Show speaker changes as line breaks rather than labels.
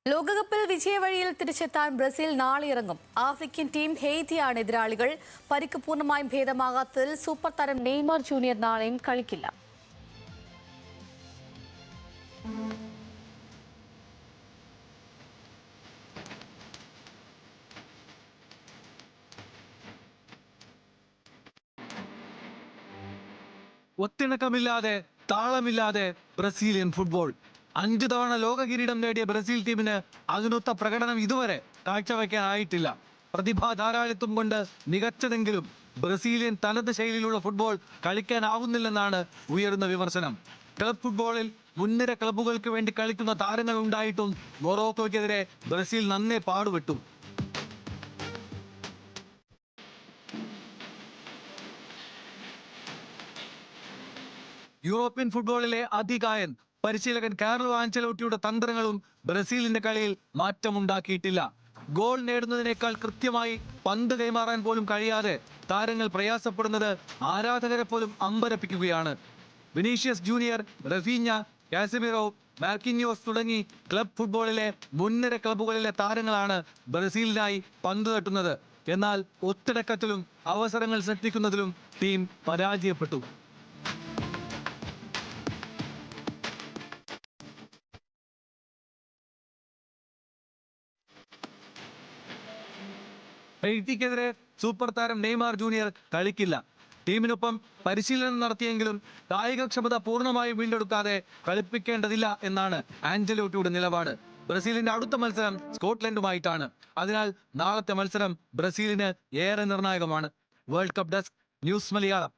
ലോകകപ്പിൽ വിജയവഴിയിൽ തിരിച്ചെത്താൻ ബ്രസീൽ നാളെ ഇറങ്ങും. ആഫ്രിക്കൻ ടീം ഹെയ്ത്തിയാണ് എതിരാളികൾ. പരിക്ക് പൂർണ്ണമായും ഭേദമാകാത്തതിൽ സൂപ്പർ താരം നെയ്മർ ജൂനിയർ നാളെയും കളിക്കില്ല.
ഒത്തിണക്കമില്ലാതെ താളമില്ലാതെ ബ്രസീലിയൻ ഫുട്ബോൾ. 5 തവണ ലോക കിരീടം നേടിയ ബ്രസീൽ ടീമിന് അതിനൊത്ത പ്രകടനം ഇതുവരെ കാഴ്ചവെക്കാനായിട്ടില്ല. പ്രതിഭാ ധാരാളിത്വം കൊണ്ട് മികച്ചതെങ്കിലും ബ്രസീലിയൻ തനത് ശൈലിയിലുള്ള ഫുട്ബോൾ കളിക്കാനാവുന്നില്ലെന്നാണ് ഉയരുന്ന വിമർശനം. ക്ലബ് ഫുട്ബോളിൽ മുൻനിര ക്ലബ്ബുകൾക്ക് വേണ്ടി കളിക്കുന്ന താരങ്ങൾ ഉണ്ടായിട്ടും മൊറോക്കോയ്ക്കെതിരെ ബ്രസീൽ നന്നേ പാടുപെട്ടു. യൂറോപ്യൻ ഫുട്ബോളിലെ അതികായൻ പരിശീലകൻ കാർലോ ആഞ്ചലോട്ടിയുടെ തന്ത്രങ്ങളും ബ്രസീലിന്റെ കളിയിൽ മാറ്റമുണ്ടാക്കിയിട്ടില്ല. ഗോൾ നേടുന്നതിനേക്കാൾ കൃത്യമായി പന്ത് കൈമാറാൻ പോലും കഴിയാതെ താരങ്ങൾ പ്രയാസപ്പെടുന്നത് ആരാധകരെ പോലും അമ്പരപ്പിക്കുകയാണ്. Vinicius Junior, Raphinha, Casemiro, Marquinhos തുടങ്ങി ക്ലബ് ഫുട്ബോളിലെ മുൻനിര ക്ലബ്ബുകളിലെ താരങ്ങളാണ് ബ്രസീലിനായി പന്ത് തട്ടുന്നത്. എന്നാൽ ഒത്തിണക്കത്തിലും അവസരങ്ങൾ സൃഷ്ടിക്കുന്നതിലും ടീം പരാജയപ്പെട്ടു. ഹെയ്ത്തിക്കെതിരെ സൂപ്പർ താരം നെയ്മർ ജൂനിയർ കളിക്കില്ല. ടീമിനൊപ്പം പരിശീലനം നടത്തിയെങ്കിലും കായികക്ഷമത പൂർണ്ണമായും വീണ്ടെടുക്കാതെ കളിപ്പിക്കേണ്ടതില്ല എന്നാണ് ആഞ്ചലോട്ടിയുടെ നിലപാട്. ബ്രസീലിന്റെ അടുത്ത മത്സരം സ്കോട്ട്ലൻഡുമായിട്ടാണ്. അതിനാൽ നാളത്തെ മത്സരം ബ്രസീലിന് ഏറെ നിർണായകമാണ്. World cup desk, news Malayalam.